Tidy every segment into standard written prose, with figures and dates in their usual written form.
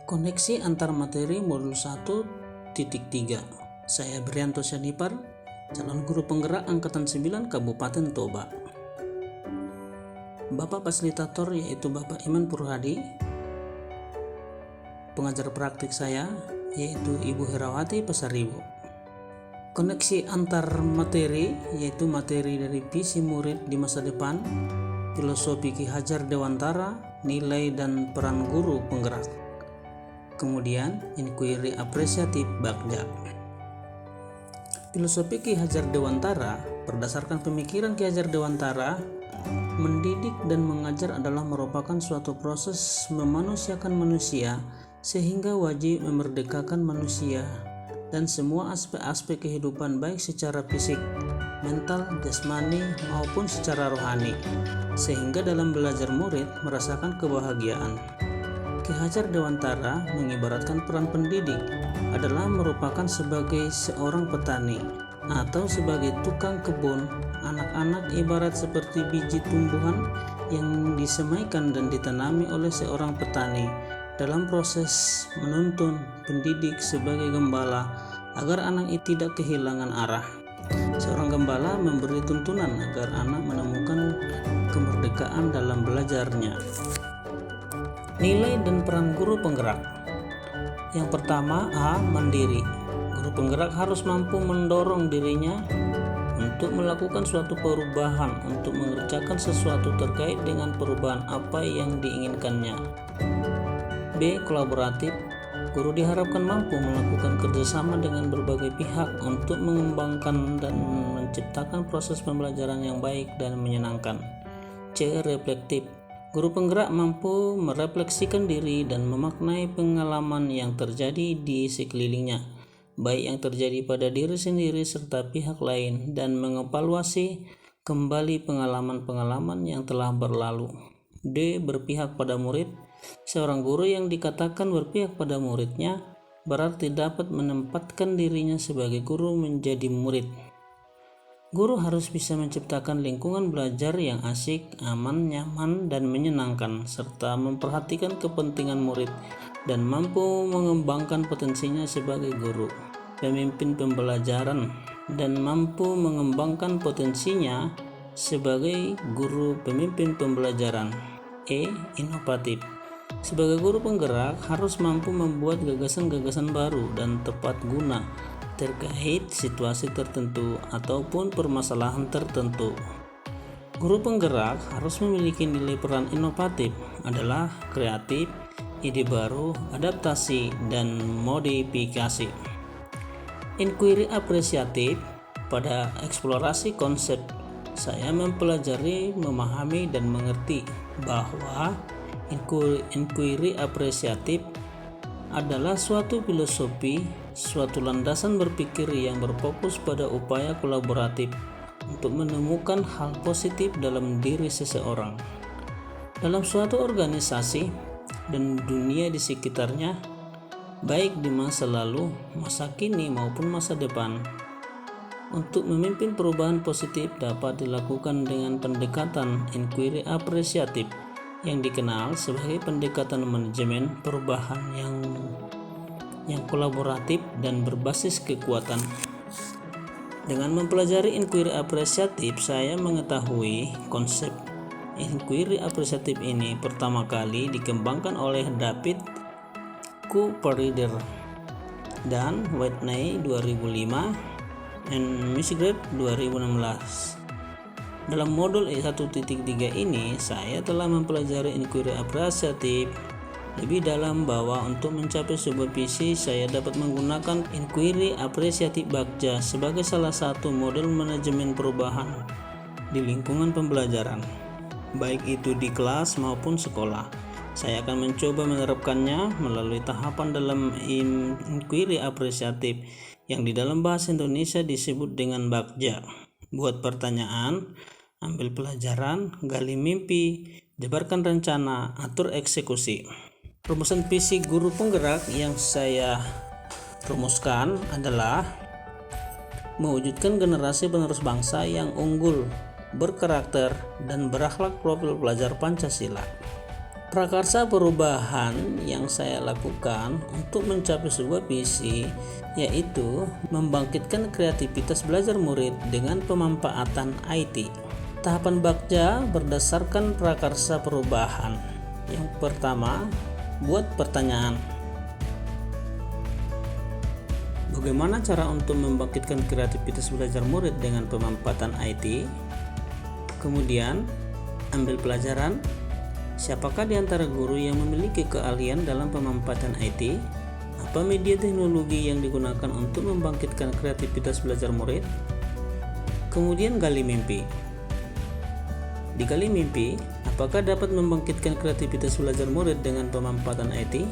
Koneksi antar materi modul 1.3. Saya Brianto Syanipar, calon guru penggerak angkatan 9 Kabupaten Toba. Bapak fasilitator yaitu Bapak Iman Purhadi. Pengajar praktik saya yaitu Ibu Herawati Pasaribu. Koneksi antar materi yaitu materi dari visi murid di masa depan, filosofi Ki Hajar Dewantara, nilai dan peran guru penggerak. Kemudian inquiry apresiatif Bagja. Filosofi Ki Hajar Dewantara berdasarkan pemikiran Ki Hajar Dewantara, mendidik dan mengajar adalah merupakan suatu proses memanusiakan manusia sehingga wajib memerdekakan manusia dan semua aspek-aspek kehidupan baik secara fisik, mental, jasmani maupun secara rohani, sehingga dalam belajar murid merasakan kebahagiaan. Ki Hajar Dewantara mengibaratkan peran pendidik adalah merupakan sebagai seorang petani atau sebagai tukang kebun. Anak-anak ibarat seperti biji tumbuhan yang disemaikan dan ditanami oleh seorang petani dalam proses menuntun pendidik sebagai gembala agar anak itu tidak kehilangan arah. Seorang gembala memberi tuntunan agar anak menemukan kemerdekaan dalam belajarnya. Nilai dan peran guru penggerak. Yang pertama, A. Mandiri. Guru penggerak harus mampu mendorong dirinya untuk melakukan suatu perubahan, untuk mengerjakan sesuatu terkait dengan perubahan apa yang diinginkannya. B. Kolaboratif. Guru diharapkan mampu melakukan kerjasama dengan berbagai pihak untuk mengembangkan dan menciptakan proses pembelajaran yang baik dan menyenangkan. C. Reflektif. Guru penggerak mampu merefleksikan diri dan memaknai pengalaman yang terjadi di sekelilingnya, baik yang terjadi pada diri sendiri serta pihak lain, dan mengevaluasi kembali pengalaman-pengalaman yang telah berlalu. D. Berpihak pada murid. Seorang guru yang dikatakan berpihak pada muridnya berarti dapat menempatkan dirinya sebagai guru menjadi murid. Guru harus bisa menciptakan lingkungan belajar yang asik, aman, nyaman, dan menyenangkan, serta memperhatikan kepentingan murid dan mampu mengembangkan potensinya sebagai guru, pemimpin pembelajaran, dan mampu mengembangkan potensinya sebagai guru pemimpin pembelajaran. E. Inovatif. Sebagai guru penggerak harus mampu membuat gagasan-gagasan baru dan tepat guna terkait situasi tertentu ataupun permasalahan tertentu. Guru penggerak harus memiliki nilai peran inovatif adalah kreatif, ide baru, adaptasi, dan modifikasi. Inquiry apresiatif. Pada eksplorasi konsep, saya mempelajari, memahami, dan mengerti bahwa inquiry apresiatif adalah suatu filosofi, suatu landasan berpikir yang berfokus pada upaya kolaboratif untuk menemukan hal positif dalam diri seseorang, dalam suatu organisasi, dan dunia di sekitarnya, baik di masa lalu, masa kini, maupun masa depan. Untuk memimpin perubahan positif dapat dilakukan dengan pendekatan inquiry apresiatif yang dikenal sebagai pendekatan manajemen perubahan yang kolaboratif dan berbasis kekuatan. Dengan mempelajari inquiry apresiatif, saya mengetahui konsep inquiry apresiatif ini pertama kali dikembangkan oleh David Cooperrider dan Whitney 2005 dan Musgrave 2016. Dalam modul E1.3 ini, saya telah mempelajari inquiry apresiatif lebih dalam bahwa untuk mencapai sebuah visi, saya dapat menggunakan inquiry apresiatif Bagja sebagai salah satu model manajemen perubahan di lingkungan pembelajaran, baik itu di kelas maupun sekolah. Saya akan mencoba menerapkannya melalui tahapan dalam inquiry apresiatif yang di dalam bahasa Indonesia disebut dengan Bagja. Buat pertanyaan, ambil pelajaran, gali mimpi, jabarkan rencana, atur eksekusi. Rumusan visi guru penggerak yang saya rumuskan adalah mewujudkan generasi penerus bangsa yang unggul, berkarakter, dan berakhlak profil pelajar Pancasila. Prakarsa perubahan yang saya lakukan untuk mencapai sebuah visi yaitu membangkitkan kreativitas belajar murid dengan pemanfaatan IT. Tahapan Bagja berdasarkan prakarsa perubahan. Yang pertama, buat pertanyaan. Bagaimana cara untuk membangkitkan kreativitas belajar murid dengan pemanfaatan IT? Kemudian, ambil pelajaran. Siapakah di antara guru yang memiliki keahlian dalam pemanfaatan IT? Apa media teknologi yang digunakan untuk membangkitkan kreativitas belajar murid? Kemudian gali mimpi. Di gali mimpi, apakah dapat membangkitkan kreativitas belajar murid dengan pemanfaatan IT?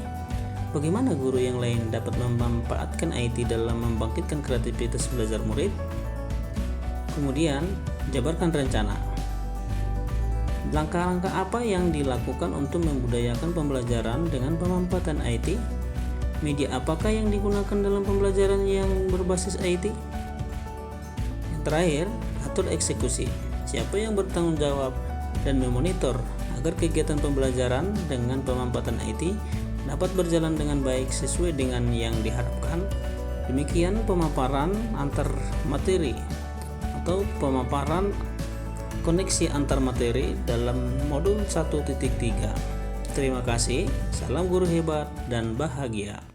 Bagaimana guru yang lain dapat memanfaatkan IT dalam membangkitkan kreativitas belajar murid? Kemudian, jabarkan rencana. Langkah-langkah apa yang dilakukan untuk membudayakan pembelajaran dengan pemanfaatan IT? Media apakah yang digunakan dalam pembelajaran yang berbasis IT? Yang terakhir, atur eksekusi. Siapa yang bertanggung jawab dan memonitor agar kegiatan pembelajaran dengan pemanfaatan IT dapat berjalan dengan baik sesuai dengan yang diharapkan? Demikian pemaparan antar materi atau pemaparan koneksi antar materi dalam modul 1.3. Terima kasih, salam guru hebat dan bahagia.